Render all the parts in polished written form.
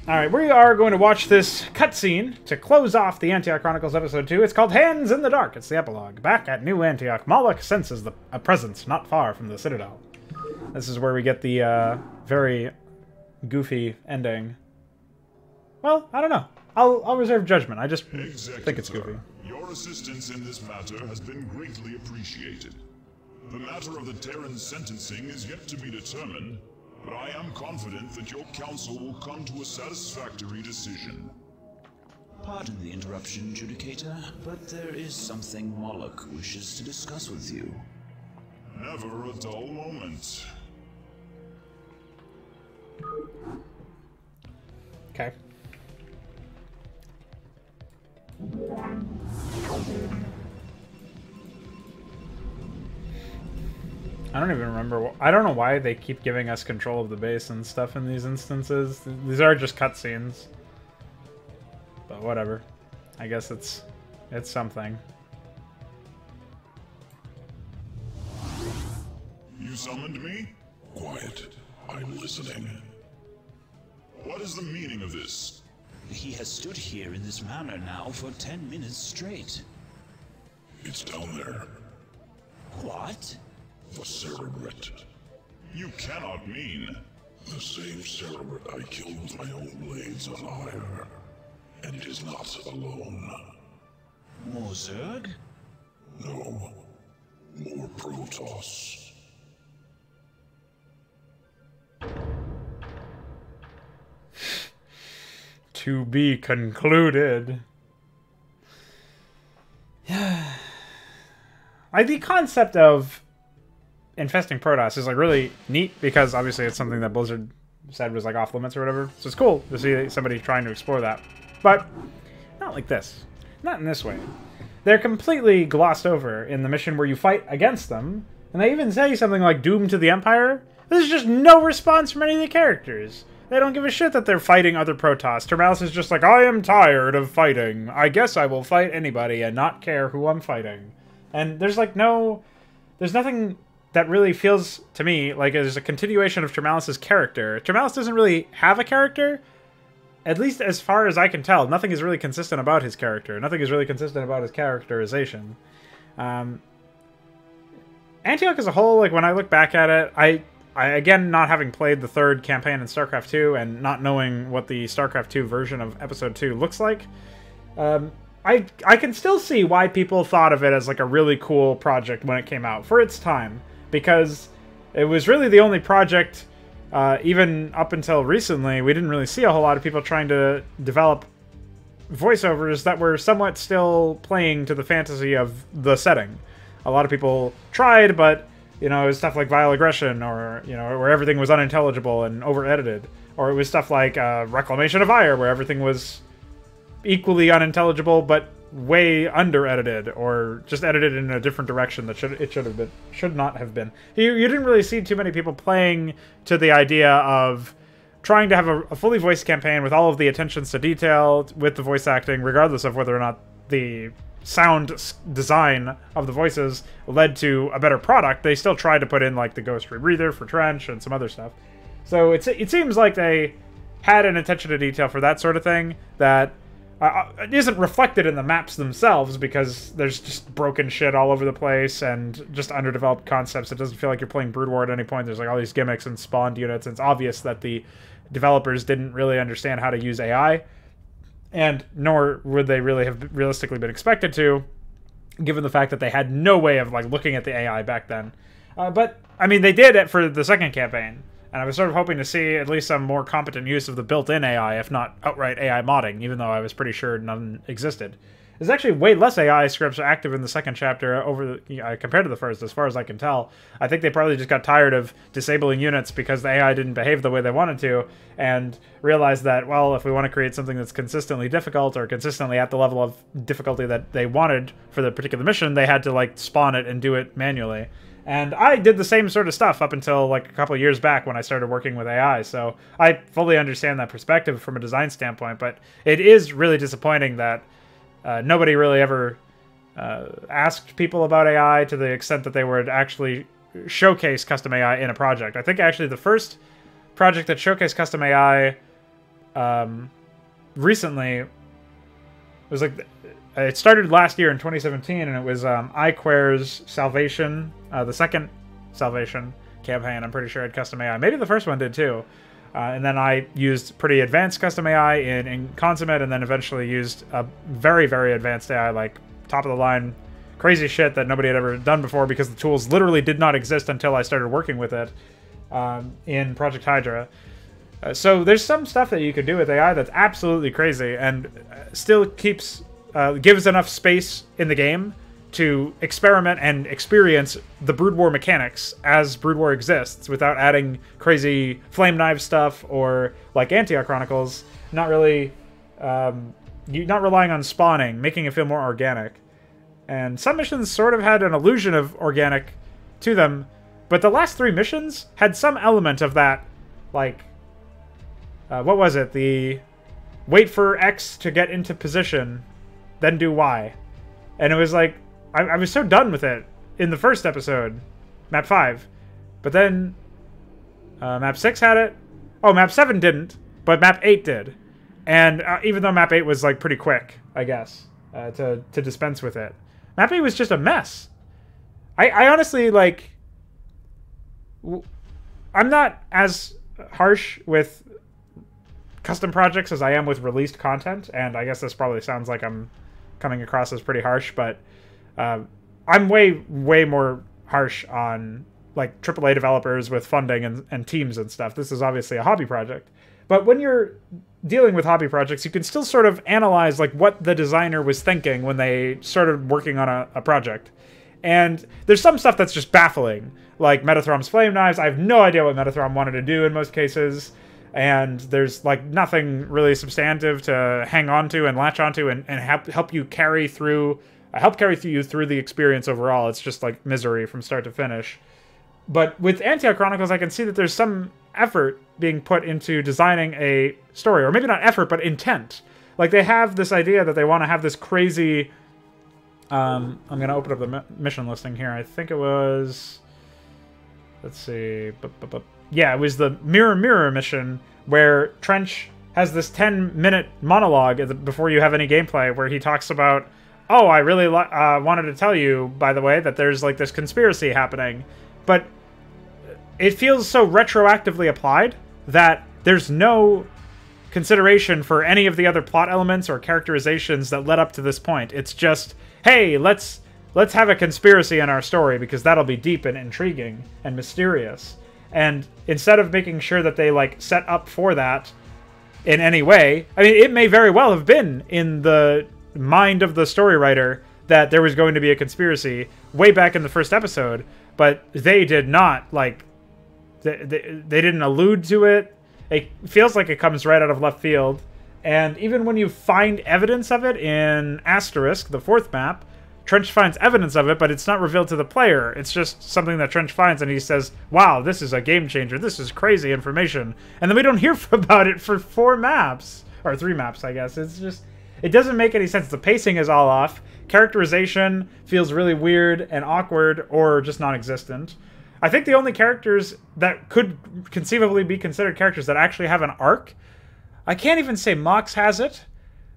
Alright, we are going to watch this cutscene to close off the Antioch Chronicles Episode 2. It's called Hands in the Dark. It's the epilogue. Back at New Antioch, Moloch senses a presence not far from the Citadel. This is where we get the very goofy ending. Well, I don't know. I'll reserve judgment. I just think it's goofy. Your assistance in this matter has been greatly appreciated. The matter of the Terran's sentencing is yet to be determined, but I am confident that your council will come to a satisfactory decision. Pardon the interruption, Judicator, but there is something Moloch wishes to discuss with you. Never a dull moment. Okay. I don't even remember. I don't know why they keep giving us control of the base and stuff in these instances. These are just cutscenes. But whatever. I guess it's something. You summoned me? Quiet. I'm listening. What is the meaning of this? He has stood here in this manner now for 10 minutes straight. It's down there. What? The cerebrate. You cannot mean... The same cerebrate I killed with my own blades on Ire. And it is not alone. More Zerg? No. More Protoss. To be concluded. Like, the concept of infesting Protoss is, like, really neat, because obviously it's something that Blizzard said was, like, off limits or whatever. So it's cool to see somebody trying to explore that. But not like this. Not in this way. They're completely glossed over in the mission where you fight against them, and they even say something like Doom to the Empire. There's just no response from any of the characters. They don't give a shit that they're fighting other Protoss. Termalis is just like, I am tired of fighting. I guess I will fight anybody and not care who I'm fighting. And there's like there's nothing that really feels to me like there's a continuation of Termalis' character. Termalis doesn't really have a character, at least as far as I can tell. Nothing is really consistent about his character. Nothing is really consistent about his characterization. Antioch as a whole, like when I look back at it, I again, not having played the third campaign in StarCraft 2 and not knowing what the StarCraft 2 version of Episode 2 looks like, I can still see why people thought of it as like a really cool project when it came out for its time, because it was really the only project, even up until recently, we didn't really see a whole lot of people trying to develop voiceovers that were somewhat still playing to the fantasy of the setting. A lot of people tried, but you know, it was stuff like Vile Aggression, or, you know, where everything was unintelligible and over-edited. Or it was stuff like Reclamation of Ire, where everything was equally unintelligible, but way under-edited, or just edited in a different direction that should not have been. You didn't really see too many people playing to the idea of trying to have a fully voiced campaign with all of the attentions to detail, with the voice acting, regardless of whether or not the sound design of the voices led to a better product. They still tried to put in like the Ghost Rebreather for Trench and some other stuff. So it seems like they had an attention to detail for that sort of thing that isn't reflected in the maps themselves, because there's just broken shit all over the place and just underdeveloped concepts. It doesn't feel like you're playing Brood War at any point. There's like all these gimmicks and spawned units, and it's obvious that the developers didn't really understand how to use AI. And nor would they really have realistically been expected to, given the fact that they had no way of like looking at the AI back then. But I mean, they did it for the second campaign, and I was sort of hoping to see at least some more competent use of the built-in AI, if not outright AI modding, even though I was pretty sure none existed. There's actually way less AI scripts active in the second chapter compared to the first, as far as I can tell. I think they probably just got tired of disabling units because the AI didn't behave the way they wanted to, and realized that, well, if we want to create something that's consistently difficult, or consistently at the level of difficulty that they wanted for the particular mission, they had to like spawn it and do it manually. And I did the same sort of stuff up until like a couple of years back when I started working with AI, so I fully understand that perspective from a design standpoint, but it is really disappointing that nobody really ever asked people about AI to the extent that they would actually showcase custom AI in a project. I think actually the first project that showcased custom AI recently. It was like it started last year in 2017, and it was iQuare's Salvation, the second Salvation campaign. I'm pretty sure it had custom AI. Maybe the first one did too. And then I used pretty advanced custom AI in Consummate, and then eventually used a very, very advanced AI, like top of the line, crazy shit that nobody had ever done before because the tools literally did not exist until I started working with it in Project Hydra. So there's some stuff that you could do with AI that's absolutely crazy and still gives enough space in the game to experiment and experience the Brood War mechanics as Brood War exists without adding crazy flame knife stuff or, like Antioch Chronicles, not really, not relying on spawning, making it feel more organic. And some missions sort of had an illusion of organic to them, but the last 3 missions had some element of that, like, what was it? The wait for X to get into position, then do Y. And it was like, I was so done with it in the first episode, Map 5. But then Map 6 had it. Oh, Map 7 didn't, but Map 8 did. And even though Map 8 was like pretty quick, I guess, to dispense with it. Map 8 was just a mess. I honestly, like... I'm not as harsh with custom projects as I am with released content, and I guess this probably sounds like I'm coming across as pretty harsh, but I'm way more harsh on like AAA developers with funding and teams and stuff. This is obviously a hobby project, but when you're dealing with hobby projects, you can still sort of analyze like what the designer was thinking when they started working on a project. And there's some stuff that's just baffling, like Metathrom's flame knives. I have no idea what Metathrom wanted to do in most cases. And there's like nothing really substantive to hang on to and latch onto and help you carry you through the experience overall. It's just like misery from start to finish. But with Antioch Chronicles, I can see that there's some effort being put into designing a story, or maybe not effort, but intent. Like they have this idea that they want to have this crazy. I'm gonna open up the mission listing here. I think it was. Let's see. Yeah, it was the Mirror mission where Trench has this 10-minute monologue before you have any gameplay where he talks about, oh, I really wanted to tell you, by the way, that there's like this conspiracy happening. But it feels so retroactively applied that there's no consideration for any of the other plot elements or characterizations that led up to this point. It's just, hey, let's have a conspiracy in our story because that'll be deep and intriguing and mysterious. And instead of making sure that they like set up for that in any way, I mean, it may very well have been in the mind of the story writer that there was going to be a conspiracy way back in the first episode, but they did not, like, they didn't allude to it. It feels like it comes right out of left field. And even when you find evidence of it in Asterisk, the 4th map, Trench finds evidence of it, but it's not revealed to the player. It's just something that Trench finds, and he says, wow, this is a game changer. This is crazy information. And then we don't hear about it for 4 maps. Or 3 maps, I guess. It's just... It doesn't make any sense. The pacing is all off. Characterization feels really weird and awkward, or just non-existent. I think the only characters that could conceivably be considered characters that actually have an arc... I can't even say Mox has it,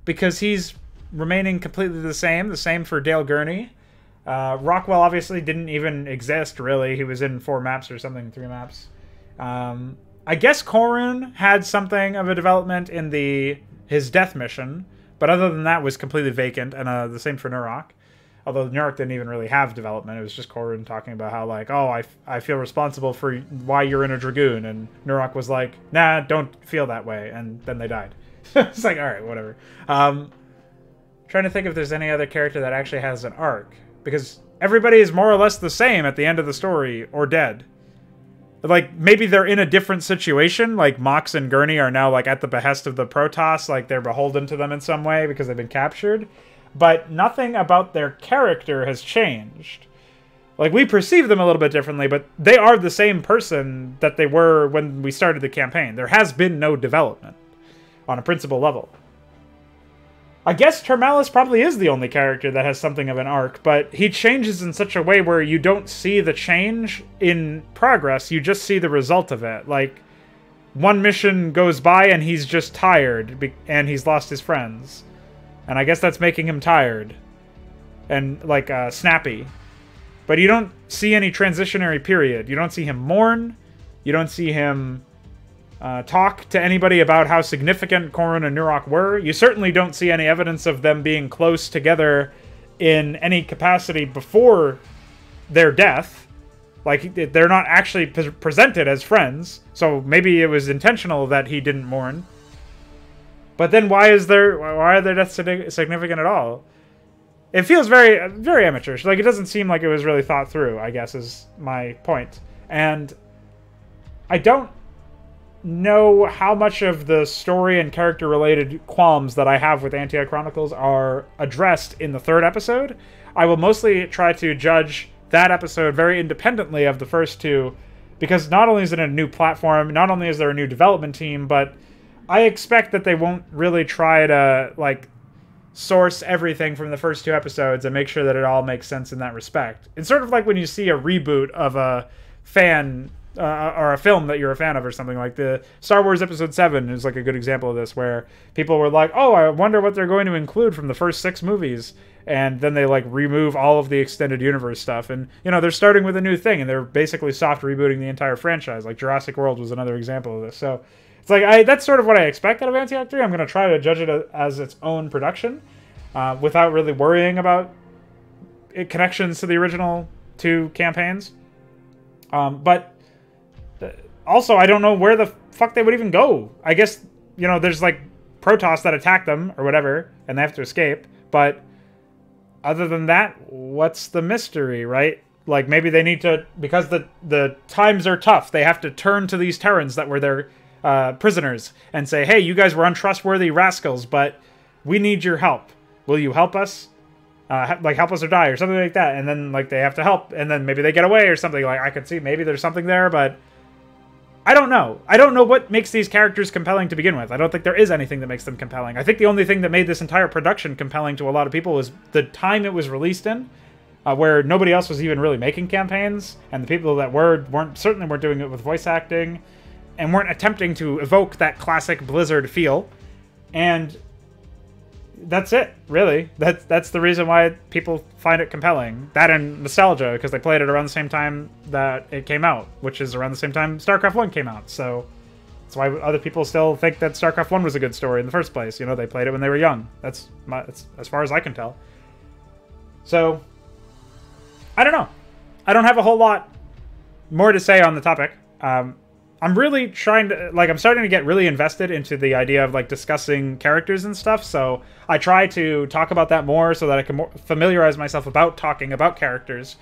because he's remaining completely the same for Dale Gurney. Rockwell obviously didn't even exist, really. He was in 4 maps or something, 3 maps. I guess Corrin had something of a development in his death mission, but other than that was completely vacant, and the same for Nurok. Although Nurok didn't even really have development. It was just Corrin talking about how, like, oh, I feel responsible for why you're in a Dragoon, and Nurok was like, nah, don't feel that way, and then they died. It's like, alright, whatever. Trying to think if there's any other character that actually has an arc, because everybody is more or less the same at the end of the story, or dead. Like, maybe they're in a different situation, like Mox and Gurney are now, like, at the behest of the Protoss, like, they're beholden to them in some way because they've been captured, but nothing about their character has changed. Like, we perceive them a little bit differently, but they are the same person that they were when we started the campaign. There has been no development on a principal level. I guess Termalis probably is the only character that has something of an arc, but he changes in such a way where you don't see the change in progress, you just see the result of it. Like, one mission goes by and he's just tired and he's lost his friends. And I guess that's making him tired and like snappy. But you don't see any transitionary period. You don't see him mourn. You don't see him talk to anybody about how significant Korun and Nurok were. You certainly don't see any evidence of them being close together in any capacity before their death. Like, they're not actually presented as friends. So maybe it was intentional that he didn't mourn. But then why are their deaths significant at all? It feels very, very amateurish. Like, it doesn't seem like it was really thought through, I guess, is my point. And I don't know how much of the story and character-related qualms that I have with Antioch Chronicles are addressed in the third episode. I will mostly try to judge that episode very independently of the first two, because not only is it a new platform, not only is there a new development team, but I expect that they won't really try to, like, source everything from the first two episodes and make sure that it all makes sense in that respect. It's sort of like when you see a reboot of a fan or a film that you're a fan of or something. Like the Star Wars Episode 7 is like a good example of this, where people were like, oh, I wonder what they're going to include from the first 6 movies. And then they like remove all of the extended universe stuff. And, you know, they're starting with a new thing and they're basically soft rebooting the entire franchise. Like Jurassic World was another example of this. So it's like, that's sort of what I expect out of Antioch 3. I'm going to try to judge it as its own production without really worrying about connections to the original 2 campaigns. But also, I don't know where the fuck they would even go. I guess, you know, there's like Protoss that attack them or whatever, and they have to escape. But other than that, what's the mystery, right? Like, maybe they need to, because the times are tough, they have to turn to these Terrans that were their prisoners and say, hey, you guys were untrustworthy rascals, but we need your help. Will you help us? Like, help us or die, or something like that. And then, like, they have to help, and then maybe they get away or something. Like, I could see maybe there's something there, but I don't know. I don't know what makes these characters compelling to begin with. I don't think there is anything that makes them compelling. I think the only thing that made this entire production compelling to a lot of people was the time it was released in, where nobody else was even really making campaigns, and the people that certainly weren't doing it with voice acting, and weren't attempting to evoke that classic Blizzard feel. And that's it, really. That's the reason why people find it compelling. That and nostalgia, because they played it around the same time that it came out, which is around the same time StarCraft 1 came out. So that's why other people still think that StarCraft 1 was a good story in the first place. You know, they played it when they were young. That's as far as I can tell. So, I don't know. I don't have a whole lot more to say on the topic. I'm really trying to, like, I'm starting to get really invested into the idea of, like, discussing characters and stuff, so I try to talk about that more so that I can familiarize myself about talking about characters.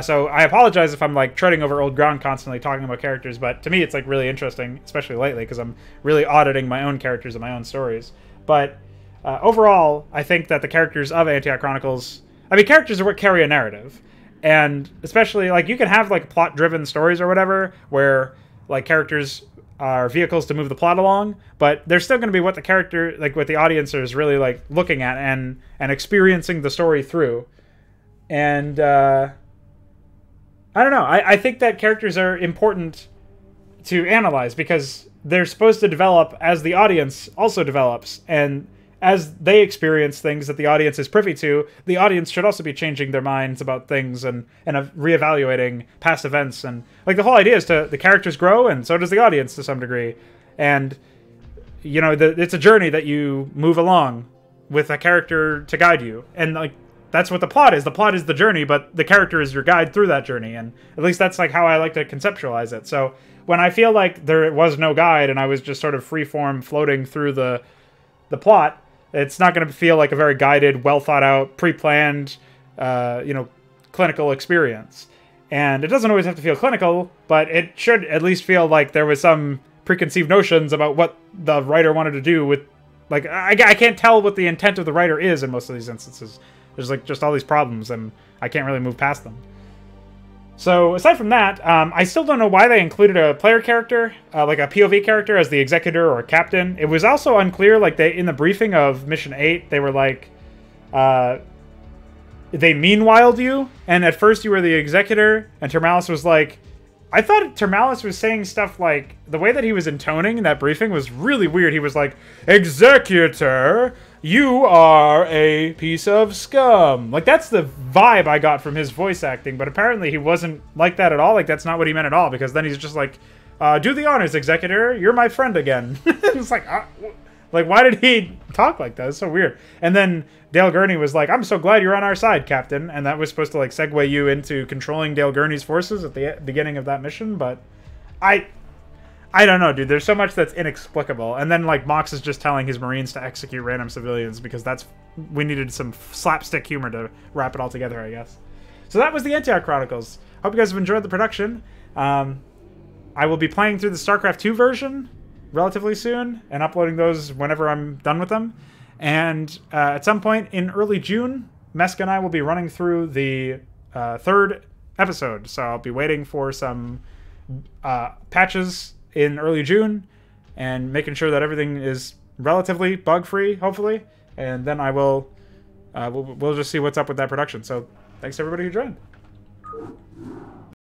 So I apologize if I'm, like, treading over old ground constantly talking about characters, but to me it's, like, really interesting, especially lately, because I'm really auditing my own characters and my own stories. But overall, I think that the characters of Antioch Chronicles, I mean, characters are what carry a narrative. And especially, like, you can have, like, plot-driven stories or whatever, where like characters are vehicles to move the plot along, but they're still going to be what the character, like what the audience is really like looking at and experiencing the story through. And I don't know. I think that characters are important to analyze because they're supposed to develop as the audience also develops, and as they experience things that the audience is privy to, the audience should also be changing their minds about things and reevaluating past events. And like the whole idea is the characters grow, and so does the audience to some degree. And you know, it's a journey that you move along with a character to guide you. And like that's what the plot is. The plot is the journey, but the character is your guide through that journey. And at least that's like how I like to conceptualize it. So when I feel like there was no guide and I was just sort of freeform floating through the plot, it's not going to feel like a very guided, well-thought-out, pre-planned, clinical experience. And it doesn't always have to feel clinical, but it should at least feel like there was some preconceived notions about what the writer wanted to do with... Like, I can't tell what the intent of the writer is in most of these instances. There's, like, just all these problems, and I can't really move past them. So, aside from that, I still don't know why they included a player character, like a POV character, as the executor or captain. It was also unclear, like, in the briefing of Mission 8, they were like, they meanwhiled you, and at first you were the executor, and Termalis was like, I thought Termalis was saying stuff like, the way that he was intoning in that briefing was really weird. He was like, Executor, you are a piece of scum. Like, that's the vibe I got from his voice acting, but apparently he wasn't like that at all. Like, that's not what he meant at all, because then he's just like, do the honors, Executor, you're my friend again. It's like, why did he talk like that? It's so weird. And then Dale Gurney was like, I'm so glad you're on our side, Captain. And that was supposed to, like, segue you into controlling Dale Gurney's forces at the beginning of that mission. But I don't know, dude. There's so much that's inexplicable. And then, like, Mox is just telling his Marines to execute random civilians because we needed some slapstick humor to wrap it all together, I guess. So that was the Antioch Chronicles. Hope you guys have enjoyed the production. I will be playing through the StarCraft 2 version relatively soon and uploading those whenever I'm done with them. And at some point in early June, Meska and I will be running through the third episode. So I'll be waiting for some patches in early June and making sure that everything is relatively bug-free, hopefully. And then I will we'll just see what's up with that production. So thanks to everybody who joined.